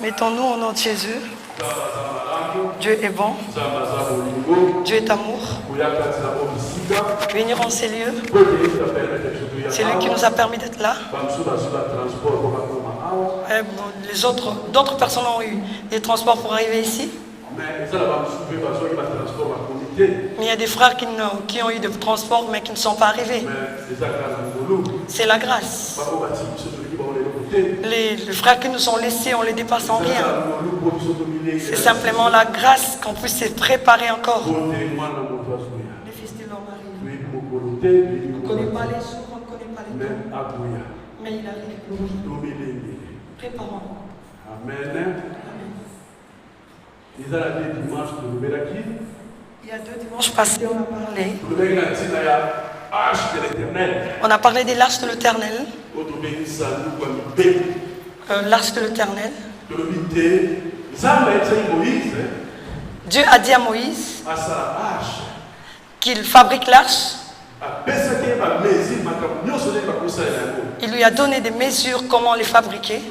Mettons-nous au nom de Jésus. Dieu est bon. Dieu est amour. Venir en ces lieux. C'est lui qui nous a permis d'être là. D'autres personnes ont eu des transports pour arriver ici. Mais il y a des frères qui ont eu des transports mais qui ne sont pas arrivés. C'est la grâce. Les frères qui nous ont laissés, on les dépasse en rien. C'est simplement la grâce qu'on puisse se préparer encore. Les fils de leur mari. On ne connaît pas les jours, on ne connaît pas les temps. Mais il arrive. Préparons. Amen. Il y a 2 dimanches passés, on a parlé. On a parlé des l'arche de l'Éternel. L'arche de l'Éternel. Dieu a dit à Moïse qu'il fabrique l'arche. Il lui a donné des mesures comment les fabriquer.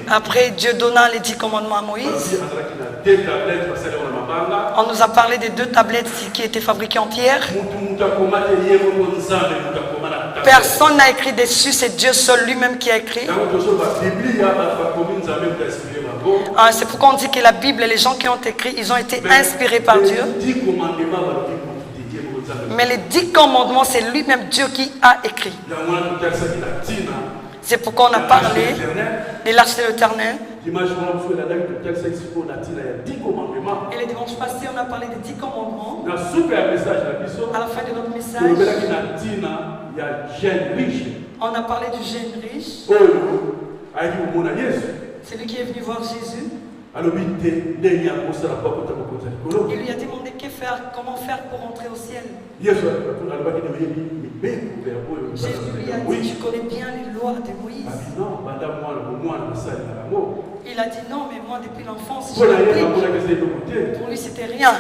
Après, Dieu donna les 10 commandements à Moïse. On nous a parlé des 2 tablettes qui étaient fabriquées en pierre. Personne n'a écrit dessus, c'est Dieu seul lui-même qui a écrit. C'est pourquoi on dit que la Bible et les gens qui ont écrit, ils ont été inspirés par Dieu. Mais les 10 commandements, c'est lui-même Dieu qui a écrit. C'est pourquoi on a parlé de l'arche de l'Éternel. Et les dimanches passés, on a parlé des 10 commandements. À la fin de notre message, on a parlé du jeune riche. C'est lui qui est venu voir Jésus. Il lui a demandé comment faire pour entrer au ciel. Jésus lui a dit, tu connais bien les lois de Moïse. Il a dit non, mais moi depuis l'enfance, je l'applique. Pour lui, c'était rien.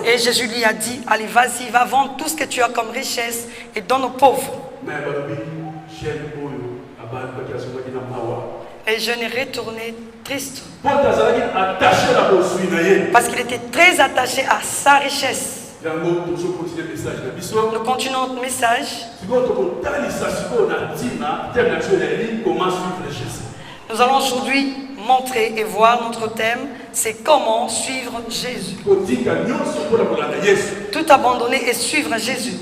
Et Jésus lui a dit, allez, vas-y, va vendre tout ce que tu as comme richesse et donne aux pauvres. Et je n'ai retourné triste. Parce qu'il était très attaché à sa richesse. Nous continuons notre message. Nous allons aujourd'hui montrer et voir notre thème, c'est comment suivre Jésus. Tout abandonner et suivre Jésus.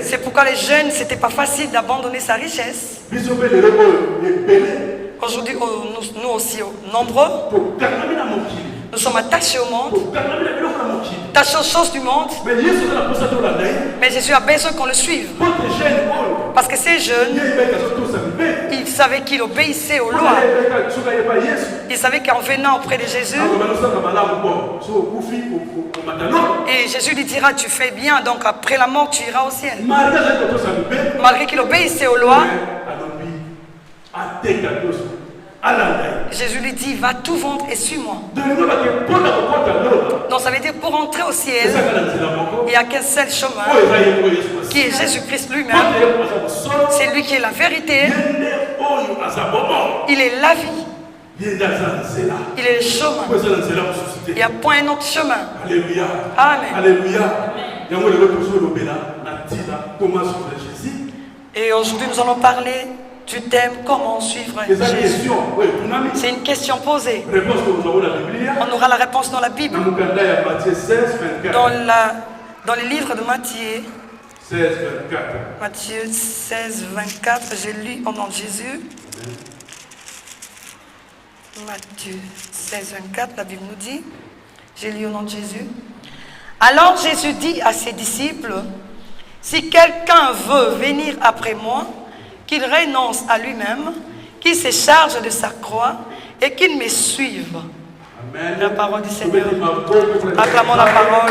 C'est pourquoi les jeunes, c'était pas facile d'abandonner sa richesse. Aujourd'hui, nous aussi nombreux, nous sommes attachés au monde, attachés aux choses du monde. Mais Jésus a besoin qu'on le suive. Parce que ces jeunes, ils savaient qu'il obéissait aux lois. Ils savaient qu'en venant auprès de Jésus, et Jésus lui dira, tu fais bien, donc après la mort, tu iras au ciel. Malgré qu'il obéissait aux lois, Jésus lui dit, va tout vendre et suis-moi. Donc ça veut dire pour entrer au ciel, il n'y a qu'un seul chemin, qui est Jésus-Christ lui-même. C'est lui qui est la vérité. Il est la vie. Il est le chemin. Il n'y a point un autre chemin. Alléluia. Amen. Alléluia. Et aujourd'hui, nous allons parler du thème comment suivre Jésus. C'est une question posée. On aura la réponse dans la Bible. Dans les livres de Matthieu. 16, 24. Matthieu 16, 24. J'ai lu au nom de Jésus. Matthieu 16, 24. La Bible nous dit. J'ai lu au nom de Jésus. Alors Jésus dit à ses disciples, si quelqu'un veut venir après moi, qu'il renonce à lui-même, qu'il se charge de sa croix et qu'il me suive. Amen. La parole du Seigneur. Acclamons la parole.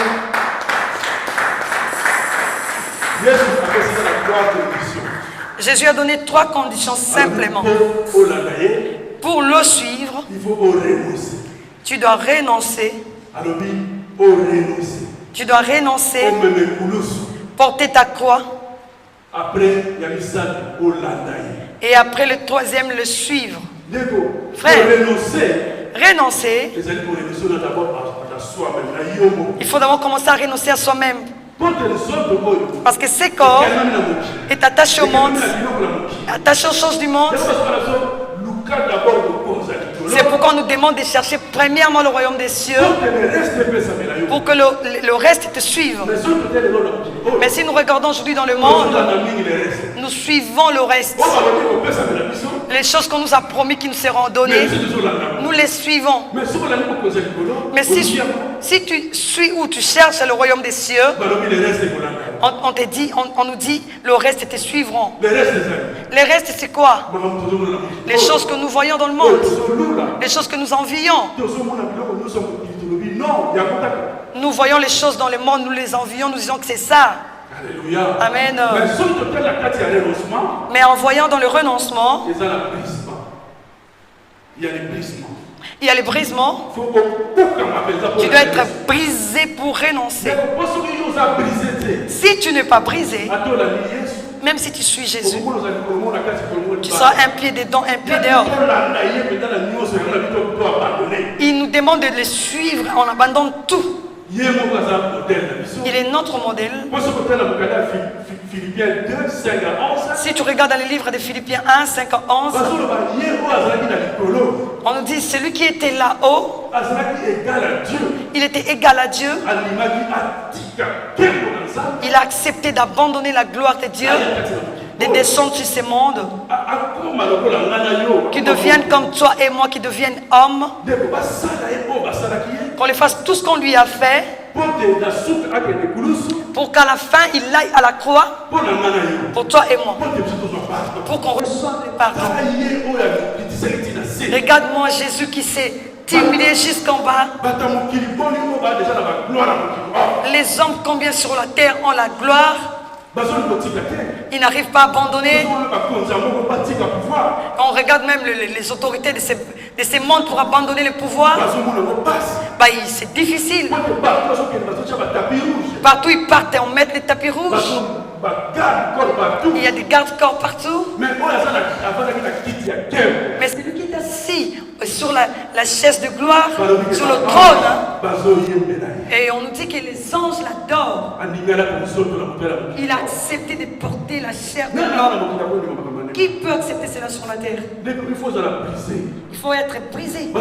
Jésus a donné 3 conditions simplement. Pour le suivre, tu dois renoncer. Tu dois renoncer, porter ta croix. Et après le 3e, le suivre. Frère, renoncer. Il faut d'abord commencer à renoncer à soi-même. Parce que ce corps est attaché au monde, attaché aux choses du monde. C'est pourquoi on nous demande de chercher premièrement le royaume des cieux pour que le reste te suive. Mais si nous regardons aujourd'hui dans le monde, nous suivons le reste. Les choses qu'on nous a promis qui nous seront données, nous les suivons. Mais si tu suis ou tu cherches le royaume des cieux, on nous dit le reste te suivront. Les restes c'est quoi? Les choses que nous voyons dans le monde, les choses que nous envions. Nous voyons les choses dans le monde, nous les envions, nous disons que c'est ça. Alléluia. Amen. Mais en voyant dans le renoncement, il y a les brisements. Il y a les brisements. Tu dois être brisé pour renoncer. Si tu n'es pas brisé, même si tu suis Jésus, tu seras un pied dedans, un pied dehors. Il nous demande de le suivre, on abandonne tout. Il est notre modèle. Si tu regardes dans les livres de Philippiens 1, 5 à 11, on nous dit celui qui était là-haut, il était égal à Dieu. Il a accepté d'abandonner la gloire de Dieu, de descendre sur ce monde, qui deviennent comme toi et moi, qui deviennent hommes, qu'on lui fasse tout ce qu'on lui a fait, pour qu'à la fin il aille à la croix pour toi et moi, pour qu'on reçoive le pardon. Regarde-moi Jésus qui s'est humilié jusqu'en bas. Les hommes combien sur la terre ont la gloire, ils n'arrivent pas à abandonner. On regarde même les autorités de ces mondes pour abandonner le pouvoir. Bah, c'est difficile. Partout ils partent et on met les tapis rouges. Il y a des gardes-corps partout. Mais c'est lui qui est assis sur la chaise de gloire, sur le trône. Et on nous dit que les anges l'adorent. Il a accepté de porter la chair de l'homme. Qui peut accepter cela sur la terre? Il faut être brisé.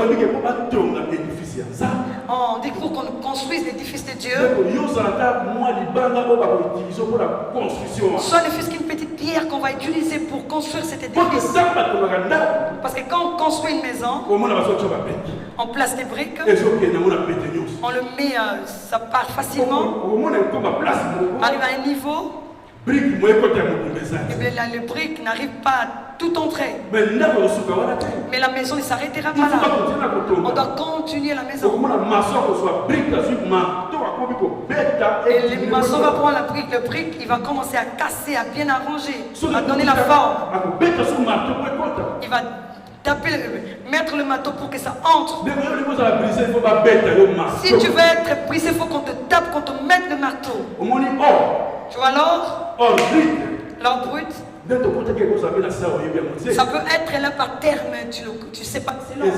On dit pour qu'on construise l'édifice de Dieu, soit ne fût-ce qu'une petite pierre qu'on va utiliser pour construire cet édifice. Parce que quand on construit une maison, on place des briques, on le met, ça part facilement, arrive à un niveau. Et bien là, le brique n'arrive pas à tout entrer. Mais la maison ne s'arrêtera pas là. On doit continuer la maison. Et le maçon va prendre la brique. Le brique, il va commencer à casser, à bien arranger, à donner la forme. Il va mettre le marteau pour que ça entre. Si tu veux être brisé, il faut qu'on te tape, qu'on te mette le marteau. Tu vois l'or? L'or brut. Ça peut être là par terme, tu sais pas que c'est l'or.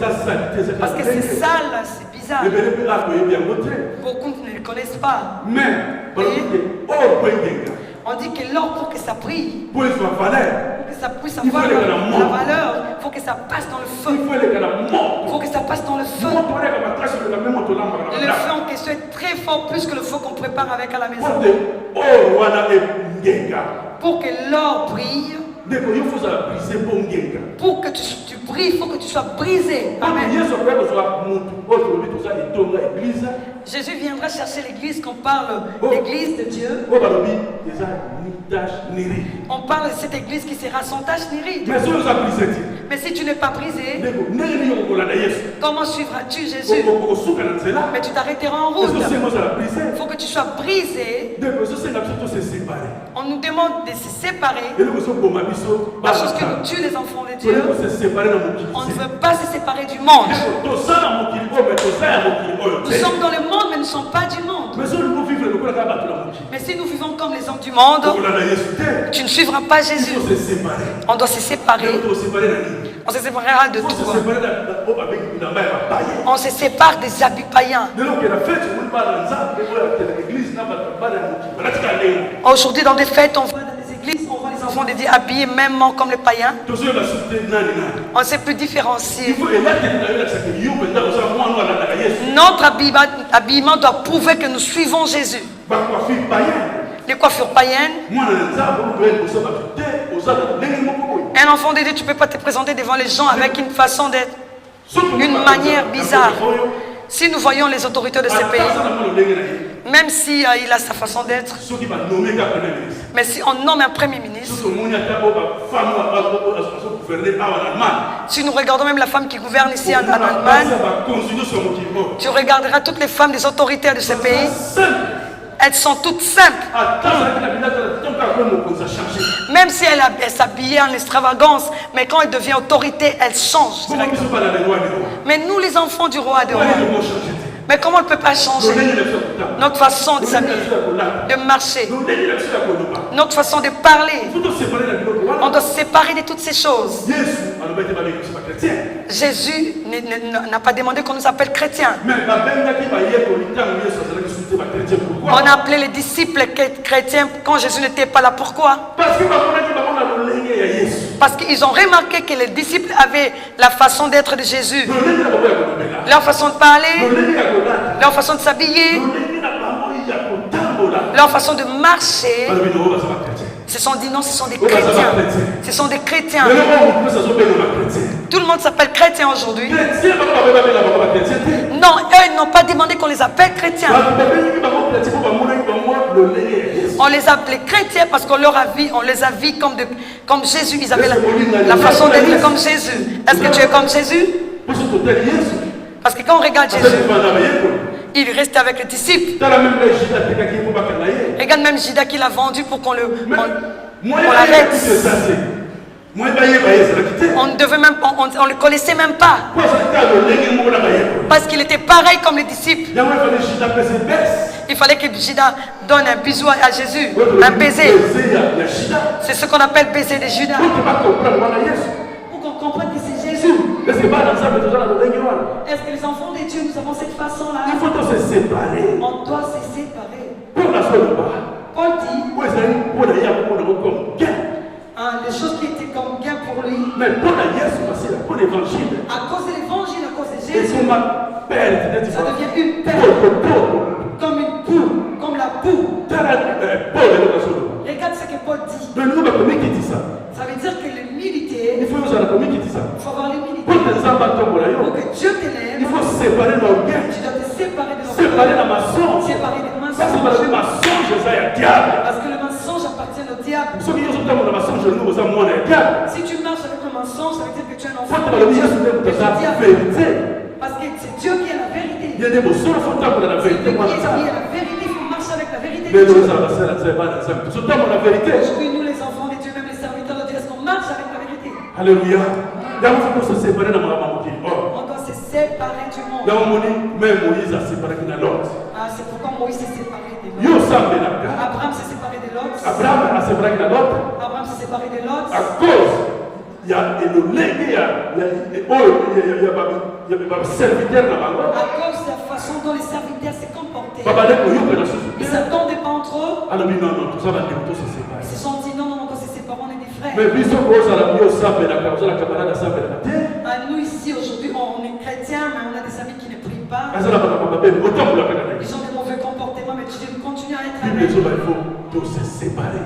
Parce que c'est sale, c'est bizarre. Beaucoup ne le connaissent pas. On dit que l'or, pour que ça brille, pour que ça puisse avoir la valeur, il faut que ça passe dans le feu. Il faut que ça passe dans le feu. Le feu en question est très fort, plus que le feu qu'on prépare avec à la maison. Pour que l'or brille, pour que tu brilles, il faut que tu sois brisé. Amen. Jésus viendra chercher l'église, qu'on parle l'église de Dieu. On parle de cette église qui sera sans tache ni ride. Mais si tu n'es pas brisé, comment suivras-tu Jésus? Mais tu t'arrêteras en route. Il faut que tu sois brisé. On nous demande de se séparer. La chose que nous tue les enfants de Dieu, on ne veut pas se séparer du monde. Nous sommes dans le monde, mais nous ne sommes pas du monde. Mais si nous vivons comme les hommes du monde, tu ne suivras pas Jésus. On doit se séparer. On se séparera de tout. On se sépare des habits païens. Aujourd'hui, dans des fêtes, on va dans des églises, on voit les enfants dédiés habillés même comme les païens. On ne sait plus différencier. Notre habillement doit prouver que nous suivons Jésus. Les coiffures païennes. Un enfant de Dieu, tu ne peux pas te présenter devant les gens avec une façon d'être, une manière bizarre. Si nous voyons les autorités de ces pays, même si il a sa façon d'être, mais si on nomme un premier ministre, si nous regardons même la femme qui gouverne ici en Allemagne, tu regarderas toutes les femmes des autorités de ces pays. Elles sont toutes simples. Même si elle s'habillait en extravagance, mais quand elle devient autorité, elle change. Mais nous, les enfants du roi de roi, mais comment on ne peut pas changer notre façon de s'habiller, de marcher, notre façon de parler? On doit se séparer de toutes ces choses. Jésus n'a pas demandé qu'on nous appelle chrétiens. On a appelé les disciples chrétiens quand Jésus n'était pas là. Pourquoi? Parce qu'ils ont remarqué que les disciples avaient la façon d'être de Jésus, leur façon de parler, leur façon de s'habiller, leur façon de marcher. Se sont dit non, ce sont des chrétiens. Ce sont des chrétiens. Tout le monde s'appelle chrétien aujourd'hui. Non, eux ils n'ont pas demandé qu'on les appelle chrétiens. On les appelait chrétiens parce qu'on les a vus comme Jésus. Ils avaient la façon d'être comme Jésus. Est-ce que tu es comme Jésus? Parce que quand on regarde Jésus, il restait avec les disciples. Regarde même Judas qu'il a vendu pour qu'on l'arrête. On ne devait même, on le connaissait même pas. Parce qu'il était pareil comme les disciples. Il fallait que Judas donne un bisou à Jésus, un baiser. C'est ce qu'on appelle baiser de Judas. Pour qu'on comprenne que c'est Jésus. Est-ce que les enfants de Dieu, nous avons cette façon-là? Il faut se séparer. On doit se séparer. Pour la seule Paul dit les choses qui étaient comme gain pour lui. Mais pour l'évangile. À cause de l'évangile, à cause de Jésus, ça devient une perte. Comme une boue, comme la boue. Regarde ce que Paul dit. Ça veut dire que l'humilité, il faut avoir l'humilité. Pour que Dieu t'élève, il faut séparer nos gains. Tu dois te séparer de nos séparer la mensonge. Séparer des mensonges. Parce que le mensonge, c'est un diable. Parce que le mensonge appartient au diable. Si tu marches avec le mensonge, ça veut dire que tu es un enfant. Parce que c'est Dieu qui est la vérité. Il y a des mensonges qui sont la vérité. Il y a la vérité, il faut marcher avec la vérité de Dieu. Aujourd'hui, nous les enfants de Dieu, même les serviteurs de Dieu, est-ce qu'on marche avec la vérité? Alléluia. On doit se séparer du monde. C'est pourquoi Moïse s'est séparé de l'autre. Abraham s'est séparé de l'autre. Abraham a séparé de l'autre. Abraham s'est séparé séparé de Lot. À cause, il y a le légué, il y a serviteur là-bas. À cause de la façon dont les serviteurs se comportaient. Ils s'attendaient pas entre eux. Alors, non, tout ça va dire, tout se sépare. Ils se sont dit non, quand c'est séparé, on est des frères. Mais Nous ici aujourd'hui, on est chrétiens, mais on a des amis qui ne prient pas. Ils ont des mauvais comportements, mais tu continues à être un ami.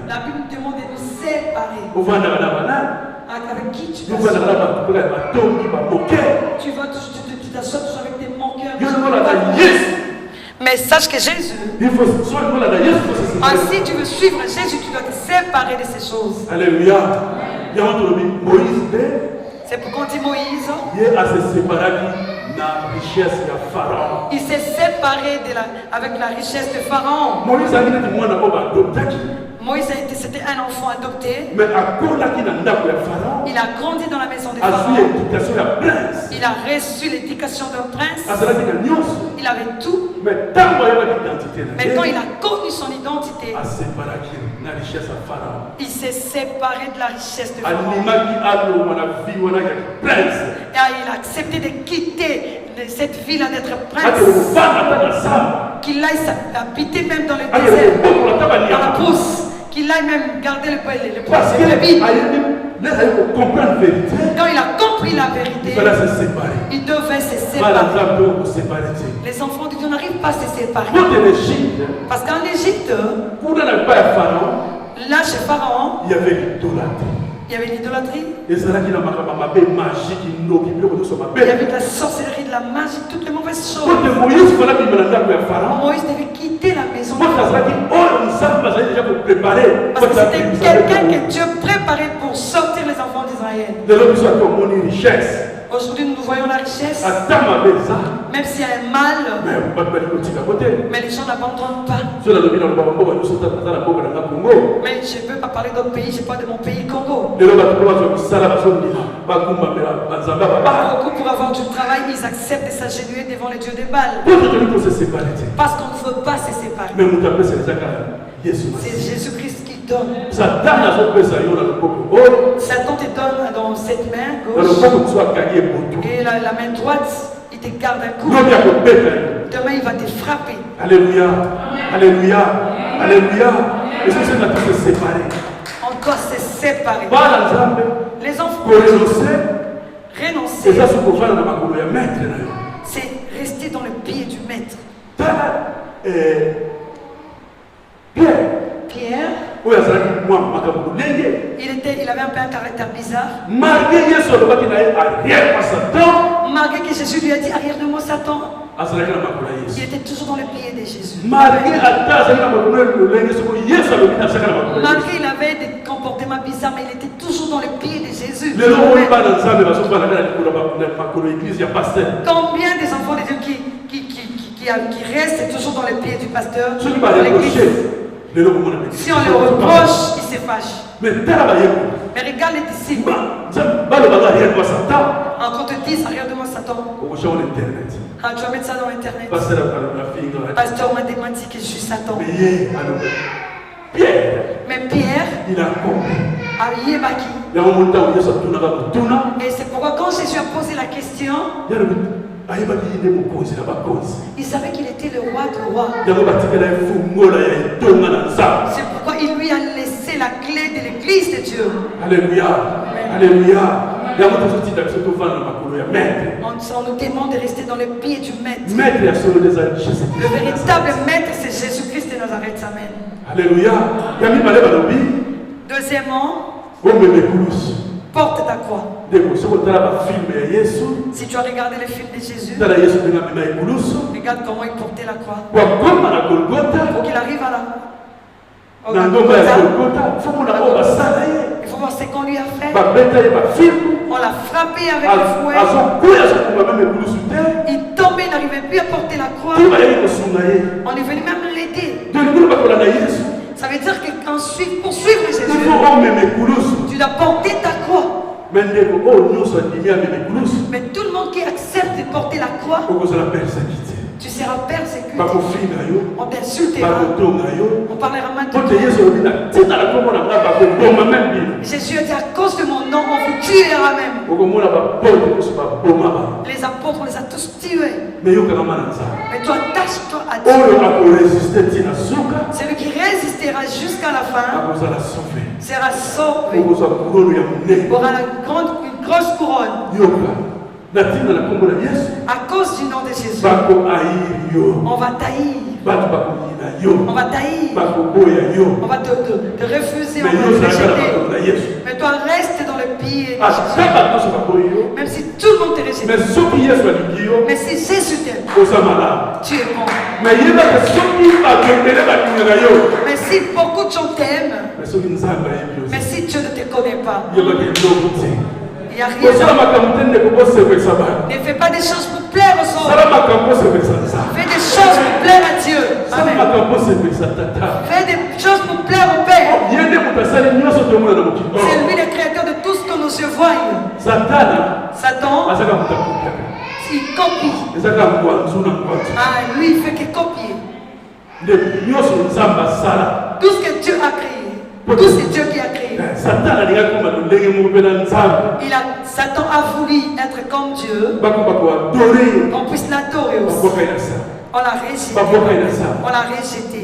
La Bible nous demande de nous séparer. Avec qui tu t'assois? Tu t'assois toujours avec des moqueurs. Mais sache que Jésus, si tu veux suivre Jésus, tu dois te séparer de ces choses. Alléluia. C'est pourquoi on dit Moïse. Il s'est séparé avec la richesse de Pharaon. Moïse c'était un enfant adopté. Mais il a grandi dans la maison de Pharaon. Il a reçu l'éducation d'un prince. Il avait tout. Mais quand il a connu son identité, il s'est séparé de la richesse de Pharaon. Et il a accepté de quitter cette ville d'être prince. Qu'il aille habiter même dans le désert, dans la brousse. Qu'il aille même garder le brebis. Quand il a compris la vérité, il devait se séparer. Les enfants de Dieu n'arrivent pas à se séparer. Parce qu'en Égypte, là chez Pharaon, il y avait l'idolâtrie. Il y avait l'idolâtrie. Il y avait de la sorcellerie, de la magie, toutes les mauvaises choses. Moïse devait quitter la maison. Parce que c'était quelqu'un que Dieu préparait pour sortir les enfants d'Israël. Aujourd'hui, nous voyons la richesse. Même s'il y a un mal, mais les gens n'abandonnent pas. Mais je ne peux pas parler d'autres pays, je parle de mon pays, Congo. Beaucoup pour avoir du travail, ils acceptent de s'agenouiller devant les dieux des Baals. Parce qu'on ne veut pas se séparer. C'est Jésus-Christ qui donne. Satan te donne dans cette main gauche. Et la main droite, il te garde un coup. Demain, il va te frapper. Alléluia. Alléluia. Alléluia. Et c'est ça qu'on se séparer. On doit se séparer. Les enfants. Renoncer. C'est rester dans le pied du maître. Pierre. Il avait un peu un caractère bizarre. Malgré que Jésus lui a dit arrière de moi Satan, il était toujours dans le pied de Jésus. Malgré il avait des comportements bizarres, mais il était toujours dans le pied de Jésus. Combien des enfants de Dieu qui restent toujours dans le pied du pasteur de l'église? Si on le reproche, il se fâche. Mais regarde les disciples. Encore te disent, regarde-moi Satan. Ah, tu vas mettre ça dans Internet. Pasteur m'a demandé que je suis Satan. Mais Pierre, il a compris. Et c'est pourquoi quand Jésus a posé la question, il savait qu'il était le roi de rois. C'est pourquoi il lui a laissé la clé de l'église de Dieu. Alléluia. Alléluia. On nous demande de rester dans le pied du maître. Le véritable maître, c'est Jésus-Christ de Nazareth. Amen. Alléluia. Deuxièmement, porte ta croix. Si tu as regardé le film de Jésus, regarde comment il portait la croix. Pour qu'il arrive à la il faut voir ce qu'on lui a fait. On l'a frappé avec le fouet. Il tombait, il n'arrivait plus à porter la croix. On est venu même l'aider. Ça veut dire qu'ensuite, pour suivre Jésus, tu dois porter ta croix. Mais tout le monde qui accepte de porter la croix, tu seras persécuté. On t'insultera. On parlera mal de toi. Jésus a dit à cause de mon nom, on vous tuera même. Les apôtres, on les a tous tués. Mais toi, attache-toi à Dieu. Celui qui résistera jusqu'à la fin sera sauvé. Aura une grosse couronne. À cause du nom de Jésus, on va taillir. On va taillir. On va te refuser, on va te rejeter. Mais toi, reste dans le pied de Jésus. Même si tout le monde te rejette. Mais si Jésus t'aime, tu es bon. Mais si beaucoup de gens t'aiment, mais si Dieu ne te connaît pas, il n'y a rien. Ne fais pas des choses pour plaire aux autres. Fais des choses pour plaire à Dieu. Amen. Fais des choses pour plaire au Père. C'est lui le créateur de tout ce que nos yeux voient. Satan, il copie. Ah, lui, il fait que copier. Tout ce que Dieu a créé. Tout c'est Dieu qui a créé. Satan a voulu être comme Dieu. Qu'on puisse l'adorer aussi. On l'a rejeté. On l'a rejeté.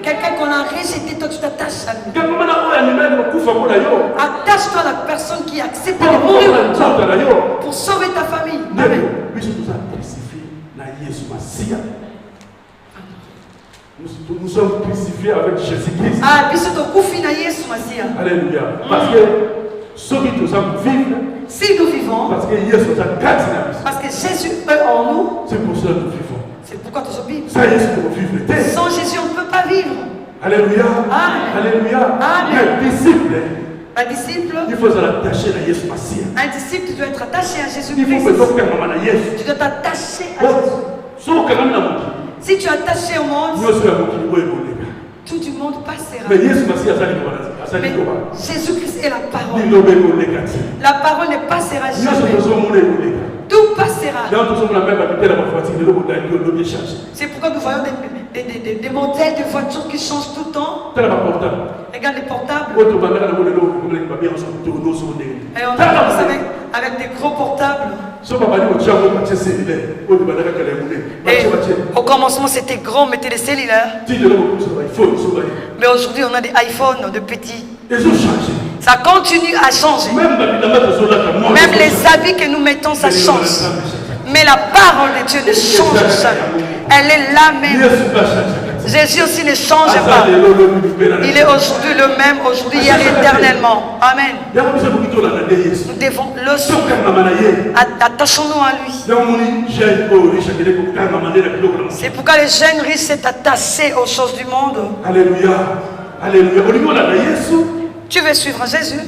Quelqu'un qu'on a rejeté, toi tu t'attaches à lui. Attache-toi à la personne qui accepte de mourir pour toi, pour sauver ta famille. Amen. Nous sommes crucifiés avec Jésus-Christ. Alléluia. Parce que ceux qui nous sommes vivre, si nous vivons, parce que Jésus est en nous, c'est pour ça que nous vivons. C'est pourquoi nous sommes vivants. Sans Jésus, on ne peut pas vivre. Alléluia. Amen. Alléluia. Amen. Un disciple, il faut s'attacher à Jésus. Un disciple, tu dois être attaché à Jésus. Il faut tu dois t'attacher à Jésus. Si tu es attaché au monde, tout du monde passera. Mais Jésus-Christ est la parole. La parole ne passera jamais. Tout passera. C'est pourquoi nous voyons des modèles de voitures qui changent tout le temps. Regarde les portables. Et on avance avec des gros portables. Et au commencement c'était grand, on mettait des cellulaires. Mais aujourd'hui on a des iPhones de petits. Ça continue à changer. Même les habits que nous mettons, ça change. Mais la parole de Dieu ne change jamais. Elle est là même. Jésus aussi ne change pas. Il est aujourd'hui le même, aujourd'hui, hier, éternellement. Amen. Nous devons le suivre. Attachons-nous à lui. C'est pourquoi les jeunes riches s'est attachés aux choses du monde. Alléluia. Alléluia. Tu veux suivre Jésus?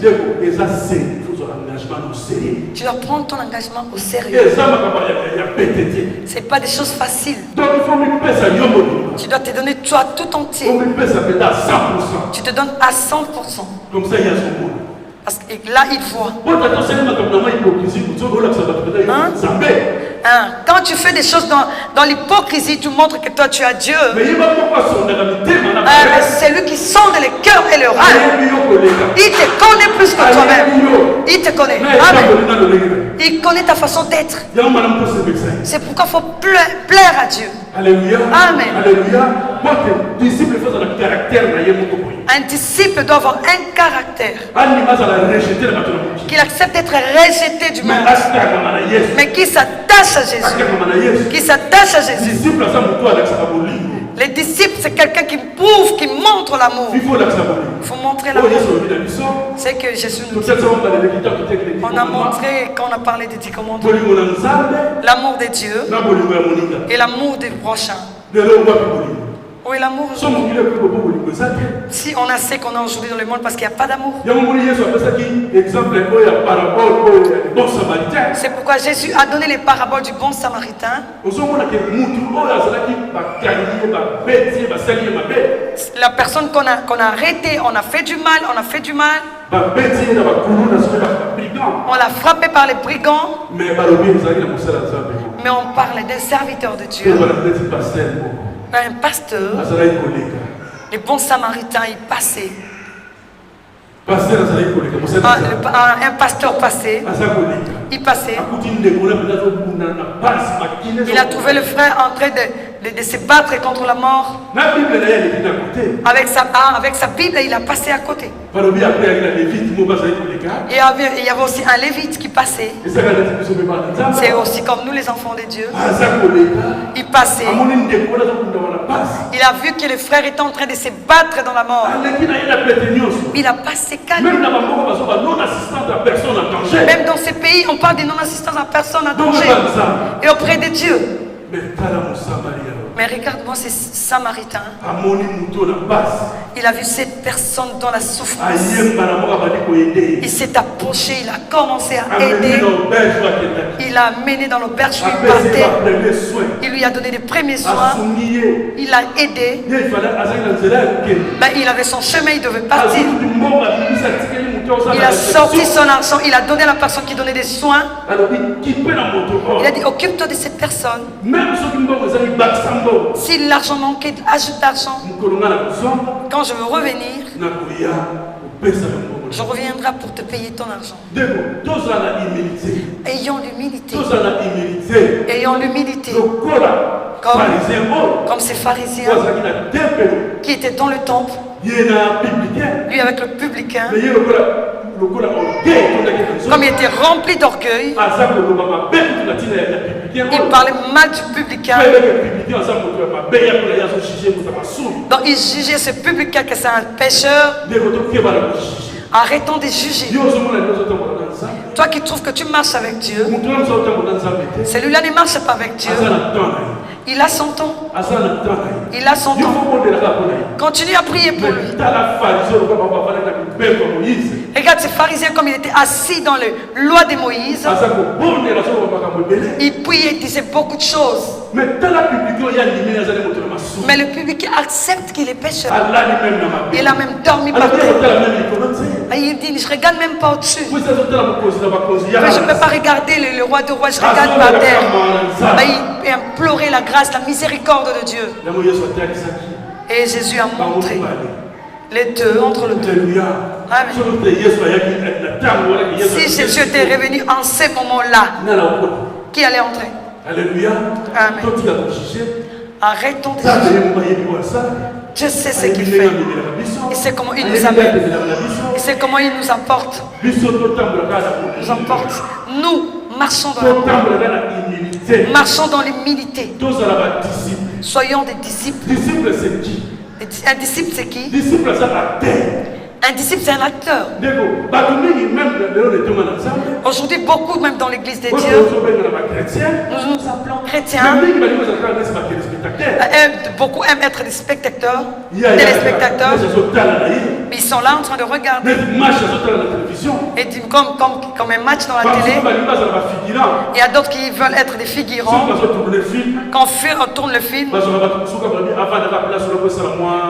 Tu dois prendre ton engagement au sérieux. C'est pas des choses faciles. Tu dois te donner toi tout entier. Tu te donnes à 100%. Comme ça, il y a son monde. Parce que là, il voit. Quand tu fais des choses dans l'hypocrisie, tu montres que toi tu as Dieu. C'est lui qui sonde les cœurs et le âme. Il te connaît plus que toi-même. Il te connaît. Amen. Il connaît ta façon d'être. C'est pourquoi il faut plaire à Dieu. Alléluia. Amen. Alléluia. Un disciple doit avoir un caractère. Qu'il accepte d'être rejeté du monde. Mais qui s'attache à Jésus. Qui s'attache à Jésus. Les disciples, c'est quelqu'un qui prouve, qui montre l'amour. Il faut montrer l'amour. C'est que Jésus nous dit. On a montré, quand on a parlé des 10 commandements, l'amour de Dieu et l'amour des prochains. Où est l'amour aujourd'hui? Si on a ce qu'on a aujourd'hui dans le monde parce qu'il n'y a pas d'amour. C'est pourquoi Jésus a donné les paraboles du bon samaritain. La personne qu'on a arrêtée, on a fait du mal, on l'a frappé par les brigands. Mais on parle d'un serviteur de Dieu. Un pasteur, les bons samaritains, ils passaient. un pasteur passé, il passait. Il a trouvé le frère en train de se battre contre la mort. Avec sa Bible, il a passé à côté. Et il y avait aussi un lévite qui passait. C'est aussi comme nous les enfants de Dieu. Il passait. Il a vu que le frère était en train de se battre dans la mort. Il a passé calme. Même dans ces pays, on parle de non-assistance à personne en danger. Et auprès de Dieu. Mais regarde-moi ces Samaritains. Il a vu cette personne dans la souffrance. Il s'est approché, il a commencé à aider. Il l'a amené dans l'auberge, lui partait. Il lui a donné les premiers soins. Il l'a aidé. Il avait son chemin, il devait partir. Il a sorti son argent, il a donné à la personne qui donnait des soins. Il a dit, occupe-toi de cette personne. Si l'argent manquait, ajoute l'argent. Quand je veux revenir, je reviendrai pour te payer ton argent. Ayons l'humilité. Ayons l'humilité. Comme ces pharisiens qui étaient dans le temple. Lui avec le publicain. Comme il était rempli d'orgueil, il parlait mal du publicain. Donc il jugeait ce publicain que c'est un pécheur. Arrêtons de juger. Toi qui trouves que tu marches avec Dieu, celui-là ne marche pas avec Dieu. Il a son temps. Il a son temps. Continue à prier pour lui. Regarde ce pharisien comme il était assis dans la loi de Moïse. Il priait, il disait beaucoup de choses. Mais le public accepte qu'il est pécheur. Il a même dormi par terre. Il dit, je ne regarde même pas au-dessus. Mais je ne peux pas regarder le roi de rois, je regarde par terre. Il implorait la grâce, la miséricorde de Dieu. Et Jésus a montré les deux, entre les deux. Amen. Si Jésus était revenu en ce moment-là, qui allait entrer? Alléluia. Amen. Arrêtons de juger. Dieu sait ce qu'il fait. Il sait comment il nous amène. Il sait comment il nous emporte. Nous emporte. Nous marchons dans l'humilité. Marchons dans l'humilité. Soyons des disciples. Un disciple, c'est qui? Un disciple, c'est un acteur. Aujourd'hui, beaucoup, même dans l'église de Dieu, nous nous appelons chrétiens. Beaucoup aiment être des spectateurs, téléspectateurs. Mais ils sont là en train de regarder. Et comme un match dans la télé. Il y a d'autres qui veulent être des figurants. Quand on tourne le film,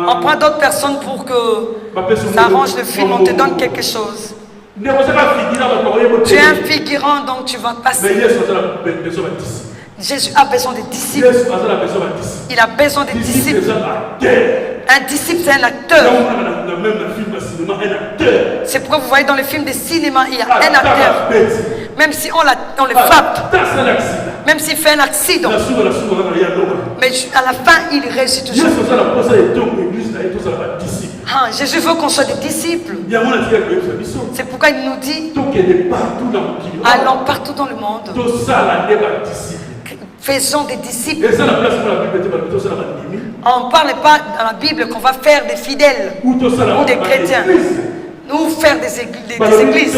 on prend d'autres personnes pour que ça arrange le film, on te donne quelque chose. Tu es un figurant, donc tu vas passer. Jésus a besoin de disciples. Il a besoin de disciples. Un disciple, c'est un acteur. C'est pourquoi vous voyez dans les films de cinéma, il y a un acteur. Même si on le frappe, même s'il fait un accident, mais à la fin, il réussit toujours. Jésus veut qu'on soit des disciples. C'est pourquoi il nous dit, allons partout dans le monde. Faisons des disciples. On ne parle pas dans la Bible qu'on va faire des fidèles ou des chrétiens. Nous faire des églises.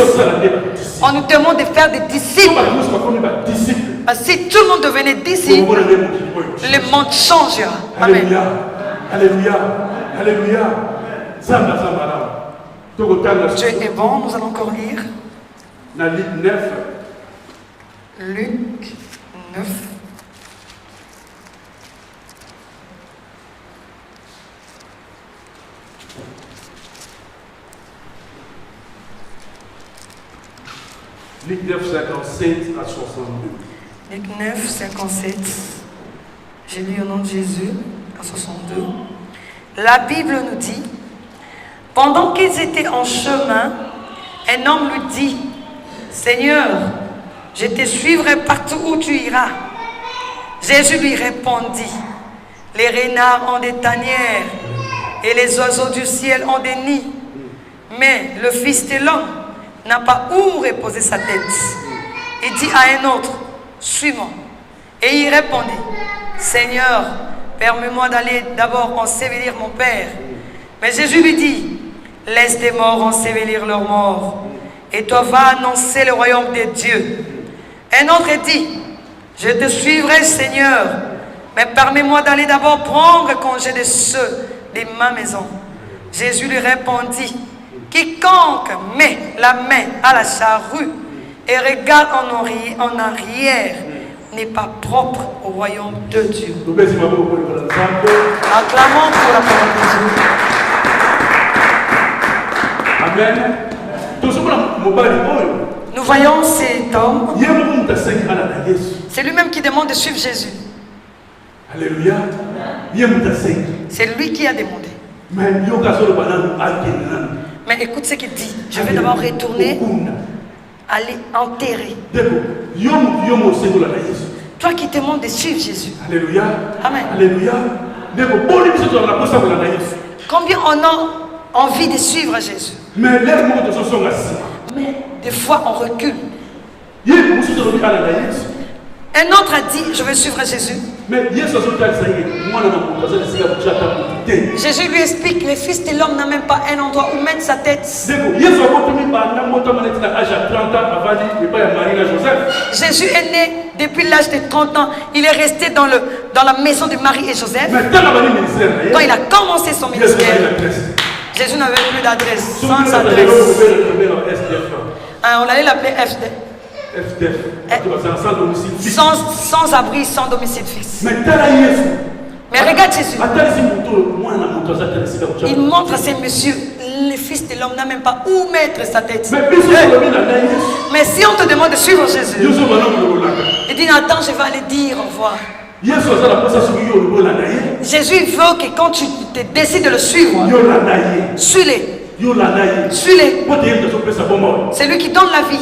On nous demande de faire des disciples. Si tout le monde devenait disciple, le monde changera. Amen. Alléluia. Alléluia. Dieu est bon, nous allons encore lire. Luc 9. Luc 9. Luc 9, 57 à 62. Luc 9, 57. J'ai lu au nom de Jésus à 62. La Bible nous dit, Pendant qu'ils étaient en chemin, un homme lui dit, Seigneur, je te suivrai partout où tu iras. Jésus lui répondit, les renards ont des tanières et les oiseaux du ciel ont des nids, mais le Fils de l'homme n'a pas où reposer sa tête. Il dit à un autre, suis-moi. Et il répondit, Seigneur, permets-moi d'aller d'abord ensevelir mon Père. Mais Jésus lui dit, laisse des morts ensevelir leurs morts, et toi va annoncer le royaume de Dieu. Un autre dit, je te suivrai, Seigneur, mais permets-moi d'aller d'abord prendre congé de ceux de ma maison. Jésus lui répondit, quiconque met la main à la charrue et regarde en arrière n'est pas propre au royaume de Dieu. Acclamons pour la parole de Dieu. Amen. Nous voyons cet homme. C'est lui-même qui demande de suivre Jésus. Alléluia. C'est lui qui a demandé. Mais écoute ce qu'il dit. Je vais d'abord retourner, aller enterrer. Toi qui te demandes de suivre Jésus. Alléluia. Amen. Alléluia. Combien on a envie de suivre Jésus? Mais des fois on recule. Un autre a dit, je vais suivre Jésus. Jésus lui explique, le Fils de l'homme n'a même pas un endroit où mettre sa tête. Jésus est né depuis l'âge de 30 ans. Il est resté dans la maison de Marie et Joseph. Quand il a commencé son ministère, Jésus n'avait plus d'adresse, sans adresse. On allait l'appeler FD. Sans abri, sans domicile fixe. Mais regarde Jésus. Il montre à ces messieurs, le Fils de l'homme n'a même pas où mettre sa tête. Mais si on te demande de suivre Jésus, il dit, attends, je vais aller dire au revoir. Jésus veut que quand tu te décides de le suivre, suis-le. Suis-le. C'est lui qui donne la vie.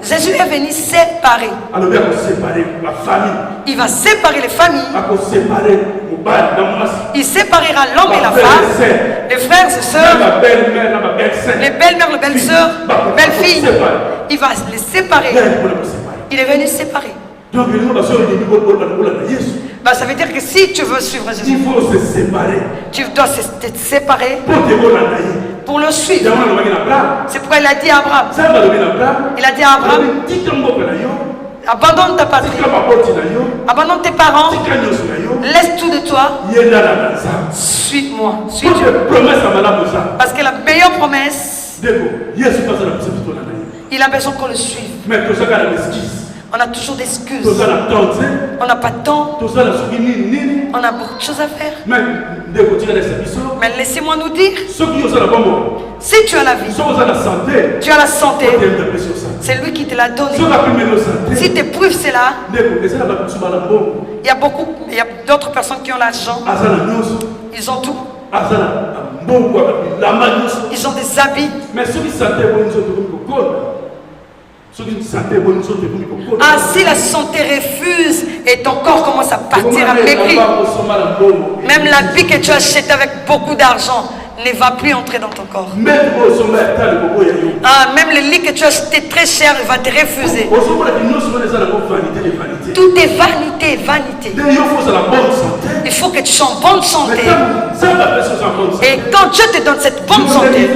Jésus est venu séparer. Il va séparer les familles. Il séparera l'homme et la femme, les frères et sœurs, les belles-mères, les belles-sœurs, les belles-filles. Il va les séparer. Il est venu séparer. Bah, ça veut dire que si tu veux suivre Jésus, il faut se séparer. Tu dois te séparer pour le suivre. C'est pourquoi il a dit à Abraham. Il a dit à Abraham, abandonne ta patrie, abandonne tes parents, laisse tout de toi, suis-moi, suis Dieu. Parce que la meilleure promesse, il a besoin qu'on le suive. On a toujours des excuses. On n'a pas de temps. On a beaucoup de choses à faire. Mais laissez-moi nous dire, si tu as la vie, tu as la santé, c'est lui qui te l'a donné. Si tu éprouves cela, il y a d'autres personnes qui ont l'argent. Ils ont tout. Ils ont des habits. Ah, si la santé refuse et ton corps commence à partir à maigrir, même l'habit que tu achètes avec beaucoup d'argent ne va plus entrer dans ton corps. Ah, même le lit que tu as acheté très cher va te refuser. Tout est vanité, vanité. Il faut que tu sois en bonne santé. Et quand Dieu te donne cette bonne santé,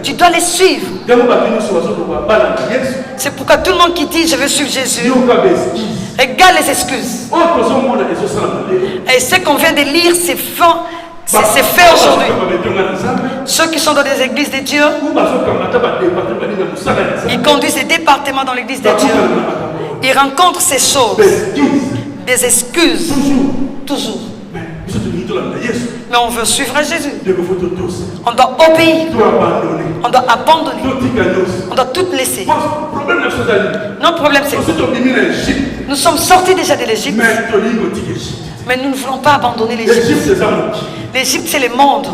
tu dois les suivre. C'est pourquoi tout le monde qui dit je veux suivre Jésus, regarde les excuses. Et ce qu'on vient de lire, c'est fait aujourd'hui. Ceux qui sont dans des églises de Dieu, ils conduisent des départements dans l'église de Dieu. Ils rencontrent ces choses, des excuses, toujours. Mais on veut suivre Jésus. On doit obéir. On doit abandonner. On doit tout laisser. Notre problème c'est que nous sommes sortis déjà de l'Égypte. Mais nous ne voulons pas abandonner l'Égypte. L'Égypte, c'est le monde.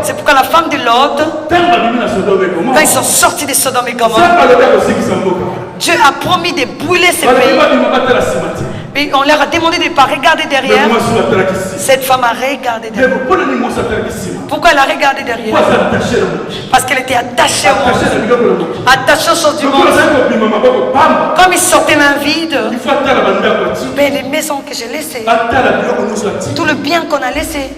C'est pourquoi la femme de Lot, quand ils sont sortis de Sodome et Gomorrhe, Dieu a promis de brûler ces pays. Et on leur a demandé de ne pas regarder derrière. Cette femme a regardé derrière. Pourquoi elle a regardé derrière? Parce qu'elle était attachée au monde, attachée aux choses du monde. Comme ils sortaient main vide, mais les maisons que j'ai laissées, tout le bien qu'on a laissé,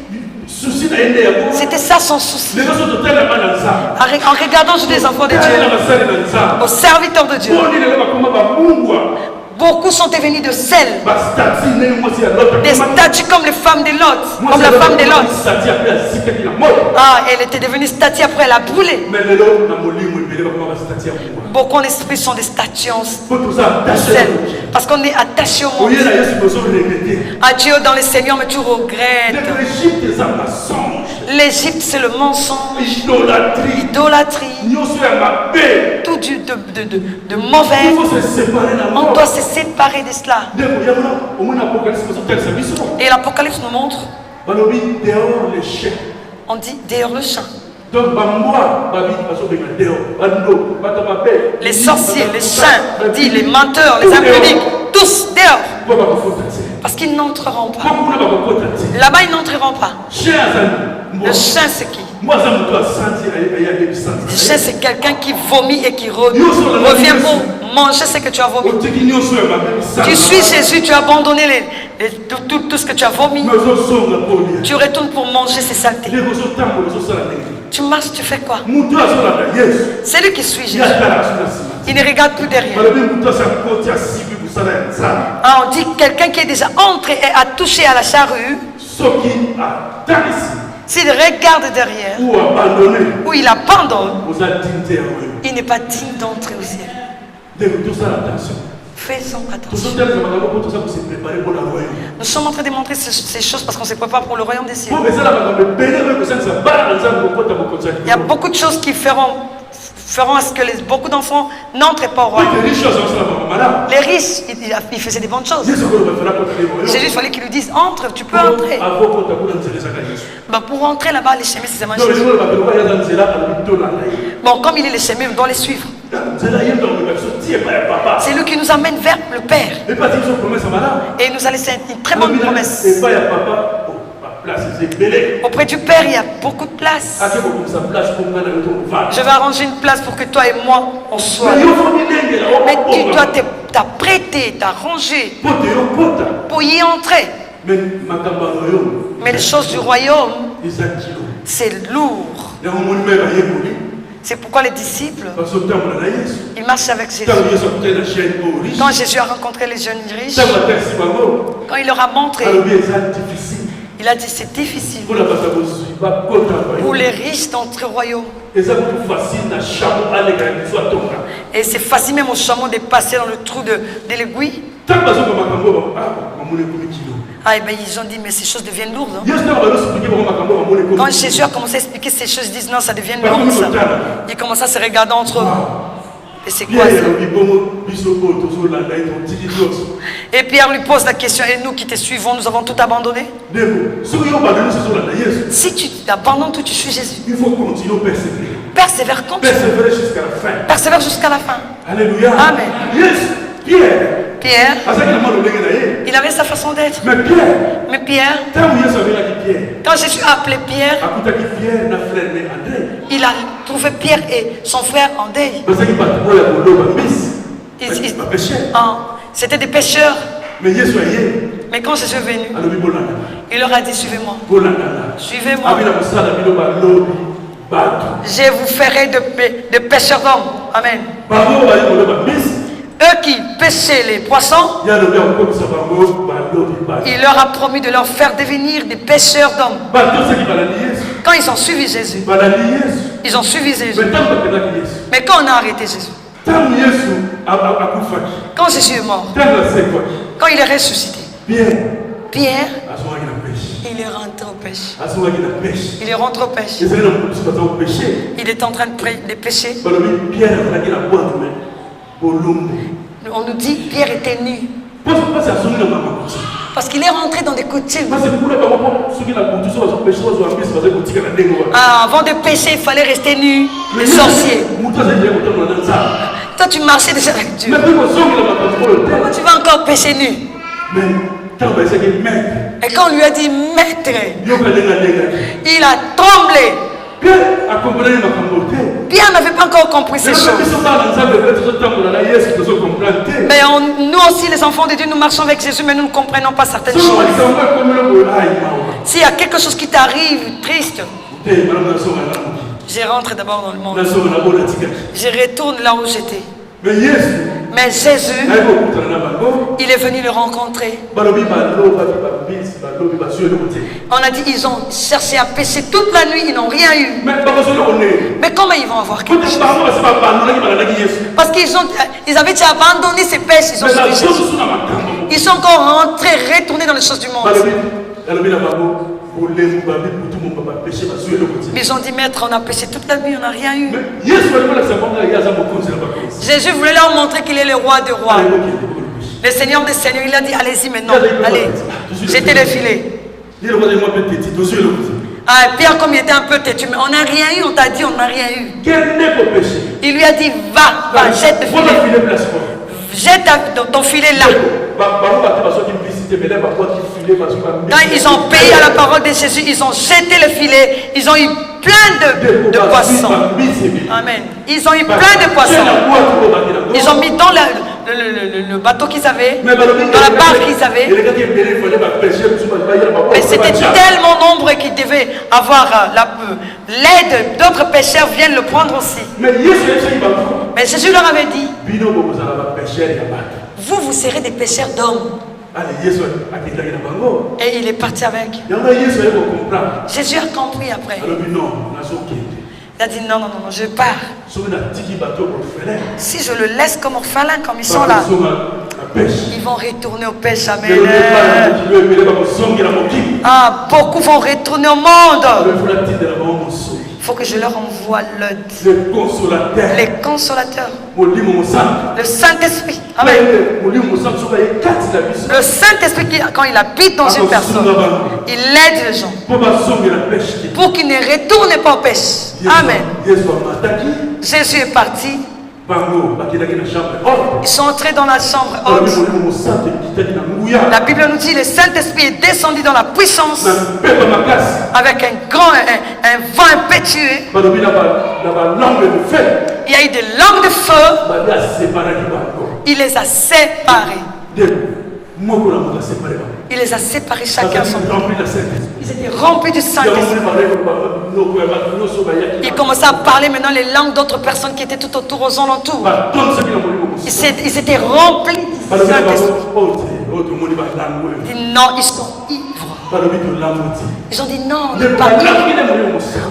c'était ça son souci. En regardant sur les enfants de Dieu, aux serviteurs de Dieu, beaucoup sont devenus de sel, des statues comme les femmes de Lot, comme la femme de Lot. Ah, elle était devenue statue, après elle a brûlé. Beaucoup en esprit sont des statues de sel, parce qu'on est attaché au monde. À Dieu dans le Seigneur, mais tu regrettes. L'Égypte, c'est le mensonge, l'idolâtrie, tout de mauvais. On doit se séparer de cela. Et l'Apocalypse nous montre, on dit dehors le champ. Les sorciers, les saints, dit les menteurs, les impudiques, tous dehors. Parce qu'ils n'entreront pas. Là-bas, ils n'entreront pas. Le chien, c'est qui? Le chien, c'est quelqu'un qui vomit et qui revient pour manger ce que tu as vomi. Tu suis Jésus, tu as abandonné tout ce que tu as vomi. Tu retournes pour manger ces saletés. Tu marches, tu fais quoi? C'est lui qui suit Jésus. Il ne regarde plus derrière. Ah, on dit quelqu'un qui est déjà entré et a touché à la charrue. S'il regarde derrière ou il abandonne, il n'est pas digne d'entrer au ciel. Faisons attention. Nous sommes en train de montrer ces choses parce qu'on se prépare pour le royaume des cieux. Il y a beaucoup de choses qui feront à ce que beaucoup d'enfants n'entrent pas au royaume. Les riches, ils faisaient des bonnes choses. Jésus, il fallait qu'ils lui disent entre, tu peux entrer. Ben, pour entrer là-bas, les chemins, c'est Jésus. Bon, comme il est le chemin, on doit les suivre. C'est lui qui nous amène vers le Père. Et il nous a laissé une très bonne promesse. Auprès du Père, il y a beaucoup de place. Je vais arranger une place pour que toi et moi, on soit. Mais tu dois t'apprêter, t'arranger pour y entrer. Mais les choses du royaume, c'est lourd. C'est pourquoi les disciples, ils marchent avec Jésus. Quand Jésus a rencontré les jeunes riches, quand il leur a montré, il a dit c'est difficile pour les riches d'entrer au royaume. Et c'est facile même au chameau de passer dans le trou de l'aiguille. Ah, et bien ils ont dit, mais ces choses deviennent lourdes. Hein? Quand Jésus a commencé à expliquer ces choses, ils disent non, ça devient lourd. Ça. Ils commencent à se regarder entre eux. Et c'est quoi ça? Et Pierre lui pose la question, et nous qui te suivons, nous avons tout abandonné? Si tu abandonnes tout, tu suis Jésus. Il faut continuer à persévérer. Persévère, continue. Persévérer jusqu'à la fin. Persévère jusqu'à la fin. Alléluia. Amen. Yes. Pierre, il avait sa façon d'être. Mais Pierre, quand Jésus a appelé Pierre, il a trouvé Pierre et son frère en deuil. C'était des pécheurs. Mais quand Jésus est venu, il leur a dit, suivez-moi. Suivez-moi. Je vous ferai de pêcheurs d'hommes. Amen. Eux qui pêchaient les poissons, il leur a promis de leur faire devenir des pêcheurs d'hommes. Quand ils ont suivi Jésus, ils ont suivi Jésus. Mais quand on a arrêté Jésus, quand Jésus est mort, quand il est ressuscité, Pierre, il est rentré au péché. Il est rentré au péché. Il est en train de pécher. On nous dit Pierre était nu. Parce qu'il est rentré dans des coutumes. Avant de pécher, il fallait rester nu, les sorciers. Toi, tu marchais déjà avec Dieu. Comment tu vas encore pécher nu? Et quand on lui a dit maître, il a tremblé. Pierre n'avait pas encore compris ces choses. Mais nous aussi, les enfants de Dieu, nous marchons avec Jésus, mais nous ne comprenons pas certaines choses. S'il y a quelque chose qui t'arrive triste, je rentre d'abord dans le monde. Je retourne là où j'étais. Mais Jésus, il est venu le rencontrer. On a dit ils ont cherché à pécher toute la nuit, ils n'ont rien eu. Mais comment ils vont avoir quelque chose? Parce qu'ils avaient déjà abandonné ces pêches, ils ont suivi Jésus. Ils sont encore rentrés, retournés dans les choses du monde. Mais ils ont dit maître, on a péché toute la nuit, on n'a rien eu. Jésus voulait leur montrer qu'il est le roi des rois, le Seigneur des seigneurs. Il a dit allez-y maintenant, allez, jetez les filets. Pierre, comme il était un peu têtu, mais on n'a rien eu, on t'a dit on n'a rien eu. Il lui a dit va, jette le filet. Jette ton filet là. Quand ils ont payé à la parole de Jésus, ils ont jeté le filet, ils ont eu plein de poissons. Amen. Ils ont eu plein de poissons. Ils ont mis dans le bateau qu'ils avaient, dans la barque qu'ils avaient. Mais c'était tellement nombreux qu'ils devaient avoir l'aide d'autres pêcheurs viennent le prendre aussi. Mais Jésus leur avait dit, vous serez des pêcheurs d'hommes. Et il est parti avec. Jésus a compris après. Il a dit non, je pars. Si je le laisse comme orphelin, comme ils sont là, ils vont retourner aux pêches. Amen. Beaucoup vont retourner au monde. Il faut que je leur envoie les consolateurs. Le Saint-Esprit. Amen. Le Saint-Esprit, quand il habite dans une personne, il aide les gens pour qu'ils ne retournent pas aux pêches. Amen. Jésus est parti. Ils sont entrés dans la chambre haute. La Bible nous dit le Saint-Esprit est descendu dans la puissance avec un vent impétueux. Il y a eu des langues de feu. Il les a séparés. Il les a séparés chacun son tour. Ils étaient remplis du Saint-Esprit. Ils commençaient à parler maintenant les langues d'autres personnes qui étaient tout autour aux alentours. Ils étaient remplis du Saint-Esprit. Ils disent non, ils sont ivres. Ils ont dit non, on n'est pas ivre.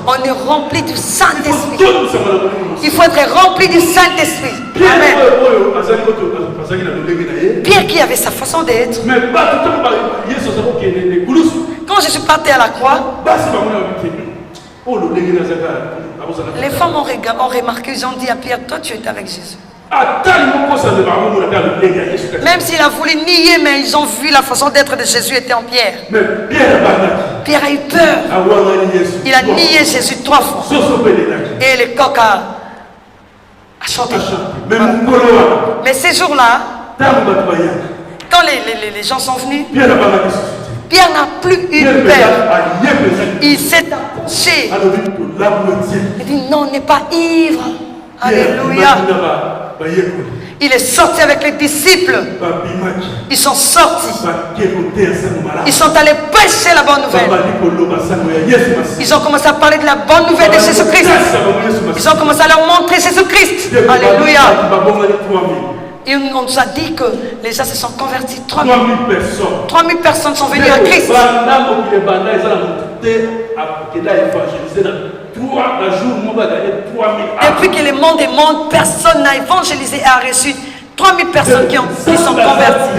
On est rempli du Saint-Esprit. Il faut être rempli du Saint-Esprit. Amen. Pierre qui avait sa façon d'être. Quand je suis parti à la croix, les femmes ont remarqué, ils ont dit à Pierre, toi tu étais avec Jésus. Même s'il a voulu nier, mais ils ont vu la façon d'être de Jésus était en Pierre. Pierre a eu peur. Il a nié Jésus 3 fois. Et le coq a chanté. Mais ces jours-là, quand les gens sont venus, Pierre n'a plus eu peur. Il s'est approché. Il dit non, on n'est pas ivre. Alléluia. Il est sorti avec les disciples. Ils sont sortis. Ils sont allés prêcher la bonne nouvelle. Ils ont commencé à parler de la bonne nouvelle de Jésus-Christ. Ils ont commencé à leur montrer Jésus-Christ. Alléluia. Et on nous a dit que les gens se sont convertis. 3000 personnes sont venues à Christ. Depuis que le monde est monde, personne n'a évangélisé et a reçu 3000 personnes qui sont converties.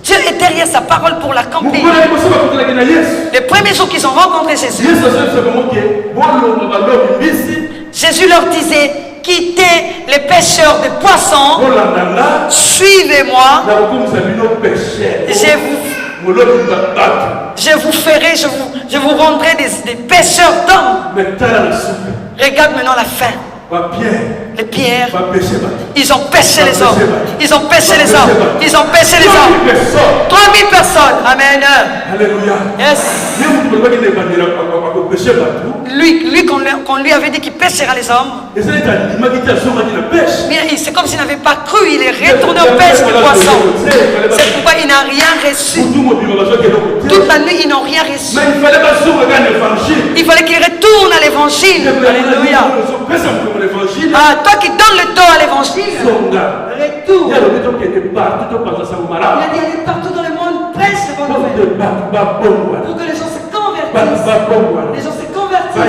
Dieu est derrière sa parole pour l'accomplir. Les premiers jours qu'ils ont rencontré Jésus, Jésus leur disait quittez les pêcheurs de poissons. Suivez-moi. Je vous ferai, je vous rendrai des pêcheurs d'hommes. Regarde maintenant la fin. Les pierres, ils ont pêché les hommes. Ils ont pêché les hommes. Ils ont pêché les hommes. 3000 personnes. Amen. Alléluia. Yes. Lui qu'on lui avait dit qu'il pêchera les hommes. Mais c'est comme s'il n'avait pas cru. Il est retourné aux pêches du poisson. C'est pourquoi il n'a rien reçu. Toute la nuit, ils n'ont rien reçu. Il fallait qu'il retourne à l'évangile. Alléluia. Ah, toi qui donnes le dos à l'évangile, retourne. Il a dit partout dans le monde, prêche le bon nouvelle. Pour que les gens se convertissent. Les gens se convertissent.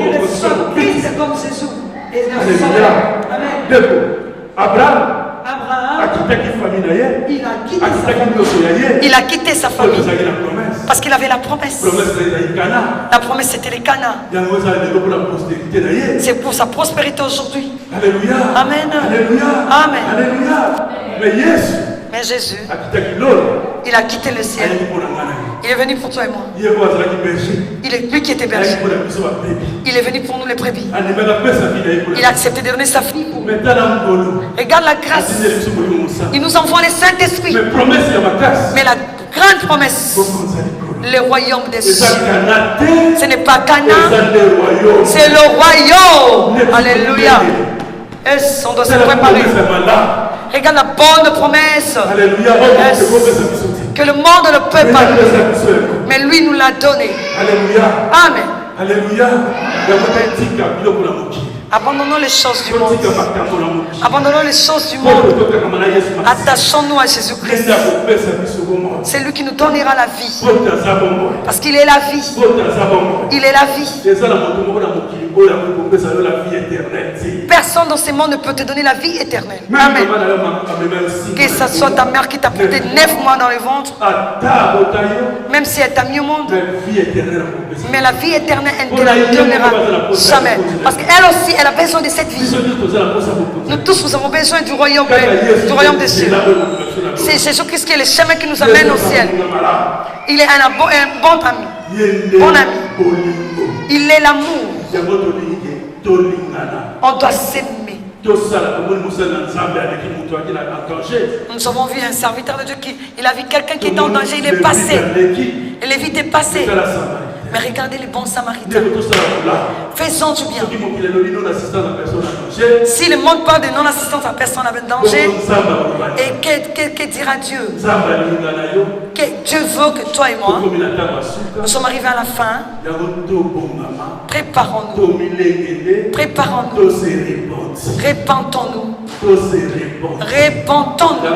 Ils reçoivent Christ comme Jésus. Et le sauveur. Amen. Abraham, il a quitté sa famille parce qu'il avait la promesse. La promesse, c'était les Cana. C'est pour sa prospérité aujourd'hui. Alléluia. Amen. Alléluia. Amen. Alléluia. Mais Jésus, il a quitté le ciel. Il est venu pour toi et moi. Il est lui qui était berger. Il est venu pour nous les brebis. Il a accepté de donner sa fille. Regarde la grâce. Il nous envoie le Saint-Esprit. Mais la grande promesse, le royaume des cieux. Ce n'est pas Canaan, c'est le royaume. Alléluia. Et on doit se préparer. Regarde la bonne promesse. Que le monde ne peut pas. Mais lui nous l'a donné. Amen. Alléluia. Abandonnons les choses du monde. Abandonnons les choses du monde. Attachons-nous à Jésus-Christ. C'est lui qui nous donnera la vie. Parce qu'il est la vie. Il est la vie. Personne dans ce monde ne peut te donner la vie éternelle. Amen. Que ce soit ta mère qui t'a porté 9 mois dans le ventre. Même si elle t'a mis au monde. Mais la vie éternelle, elle ne te la donnera jamais. Parce qu'elle aussi, elle a besoin de cette vie. Nous tous, nous avons besoin du royaume des cieux. C'est Jésus-Christ qui est le chemin qui nous amène au ciel. Il est un bon ami. Bon ami. Il est l'amour. On doit s'aimer. Nous avons vu un serviteur de Dieu il a vu quelqu'un qui était en danger, il est passé. Et les vies est passé. Mais regardez les bons samaritains. Faisons du bien. Si le monde parle de non-assistance à personne avec danger, et que dira Dieu? Que Dieu veut que toi et moi, nous sommes arrivés à la fin. Préparons-nous. Préparons-nous. Répentons-nous. Répentons-nous.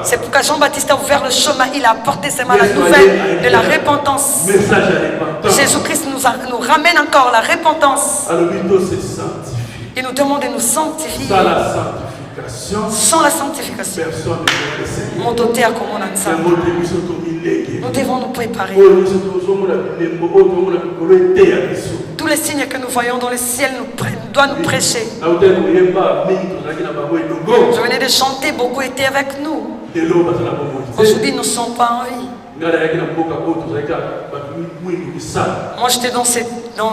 C'est pourquoi Jean-Baptiste a ouvert le chemin. Il a apporté seulement la nouvelle de la repentance. Jésus-Christ nous ramène encore la repentance. Il nous demande de nous sanctifier. Sans la sanctification, nous devons nous préparer. Tous les signes que nous voyons dans le ciel doivent nous prêcher. Je venais de chanter, beaucoup étaient avec nous. Aujourd'hui, nous ne sommes pas en vie. Moi, j'étais dans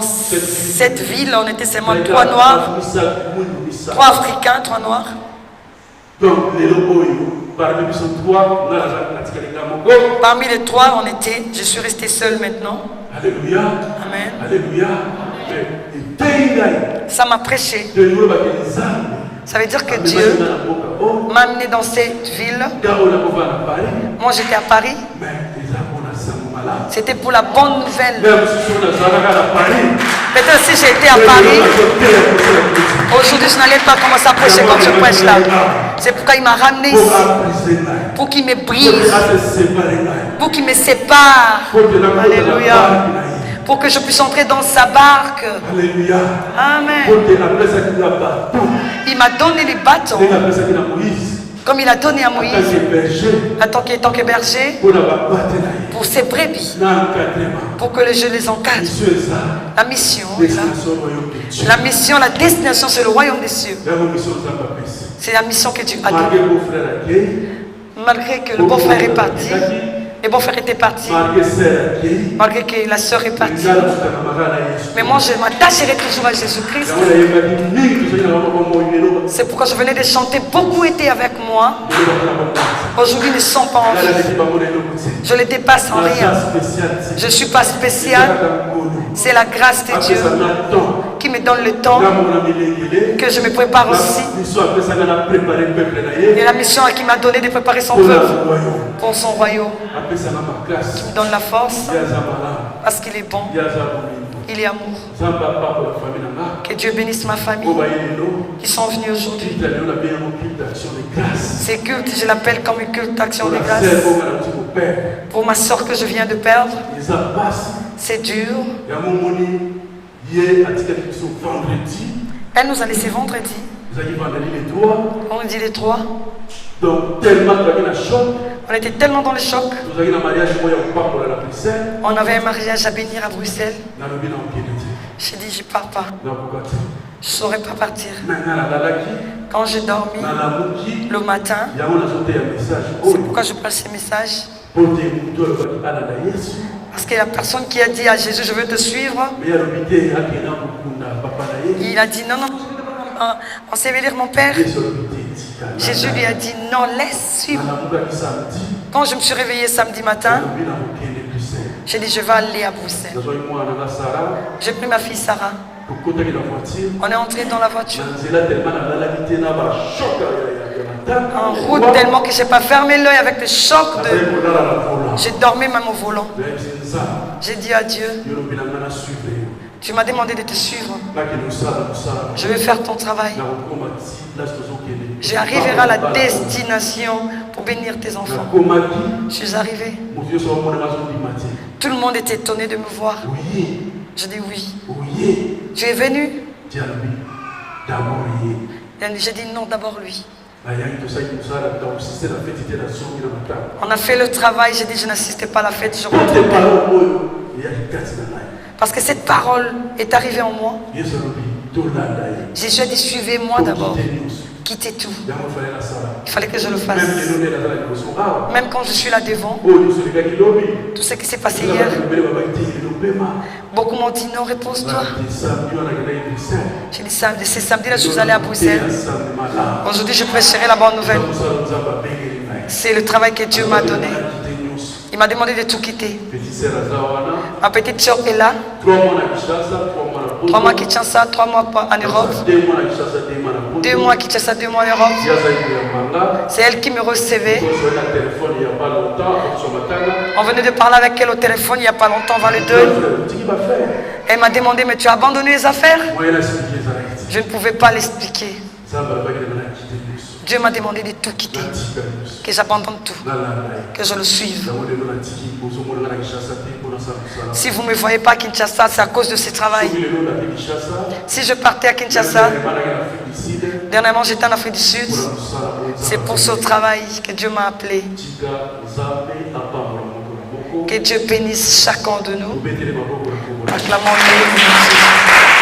cette ville, on était seulement 3 noirs, 3 africains, 3 noirs. Parmi les 3, je suis resté seul maintenant. Alléluia. Amen. Alléluia. Ça m'a prêché. Ça veut dire que Dieu m'a amené dans cette ville. Moi, j'étais à Paris. C'était pour la bonne nouvelle. Peut-être si j'étais à Paris, aujourd'hui je n'allais pas commencer à prêcher comme je prêche là. C'est pourquoi il m'a ramené ici. Pour qu'il me brise. Pour qu'il me sépare. Alléluia. Pour que je puisse entrer dans sa barque. Alléluia. Amen. Il m'a donné les bâtons. Comme il a donné à Moïse, en tant que berger, pour ses brebis, pour que je les encadre. La mission, la destination, c'est le royaume des cieux. C'est la mission que Dieu a donnée. Malgré que le beau-frère est parti, le beau-frère était parti, malgré que la sœur est partie. Mais moi, je m'attacherai toujours à Jésus-Christ. C'est pourquoi je venais de chanter. Beaucoup étaient avec moi. Aujourd'hui, ils ne sont pas en vie. Je les dépasse en rien. Je ne suis pas spécial. C'est la grâce de Dieu qui me donne le temps, que je me prépare aussi. Et la mission qui m'a donné de préparer son peuple pour son royaume. Qui me donne la force parce qu'il est bon. Il est amour. Que Dieu bénisse ma famille qui sont venus aujourd'hui. Ces cultes, je l'appelle comme une culte d'action de grâce. Pour ma soeur que je viens de perdre, c'est dur. Elle nous a laissé vendredi. On dit les trois. Donc, tellement on était tellement dans le choc. On avait un mariage à bénir à Bruxelles. J'ai dit, je ne pars pas. Je ne saurais pas partir. Quand j'ai dormi le matin, c'est pourquoi je passe ces messages. Parce que la personne qui a dit à Jésus, je veux te suivre, il a dit, non, on sait lire mon père. Jésus lui a dit, non, laisse suivre. Quand je me suis réveillée samedi matin, j'ai dit, je vais aller à Bruxelles. J'ai pris ma fille Sarah. On est entré dans la voiture. En route tellement que je n'ai pas fermé l'œil avec le choc de... J'ai dormi même au volant. J'ai dit à Dieu, tu m'as demandé de te suivre. Je vais faire ton travail. J'arriverai à la destination pour bénir tes enfants. Je suis arrivé. Tout le monde était étonné de me voir. Je dis oui. Tu es venu? J'ai dit non, d'abord lui. On a fait le travail, j'ai dit je n'assistais pas à la fête, je retourne. Parce que cette parole est arrivée en moi. Jésus a dit suivez-moi d'abord. Quittez tout. Il fallait que je le fasse. Même quand je suis là devant, tout ce qui s'est passé hier, beaucoup m'ont dit non, repose-toi. J'ai dit c'est samedi là je suis allé à Bruxelles. Aujourd'hui je prêcherai la bonne nouvelle. C'est le travail que Dieu m'a donné. Il m'a demandé de tout quitter. Ma petite soeur est là. 3 mois à Kinshasa, 3 mois en Europe. 2 mois à Kinshasa, 2 mois en Europe. C'est elle qui me recevait. On venait de parler avec elle au téléphone il n'y a pas longtemps, avant le deuil. Elle m'a demandé, mais tu as abandonné les affaires? Je ne pouvais pas l'expliquer. Dieu m'a demandé de tout quitter, que j'abandonne tout, que je le suive. Si vous ne me voyez pas à Kinshasa, c'est à cause de ce travail. Si je partais à Kinshasa, dernièrement j'étais en Afrique du Sud, c'est pour ce travail que Dieu m'a appelé. Que Dieu bénisse chacun de nous. Acclamons-le.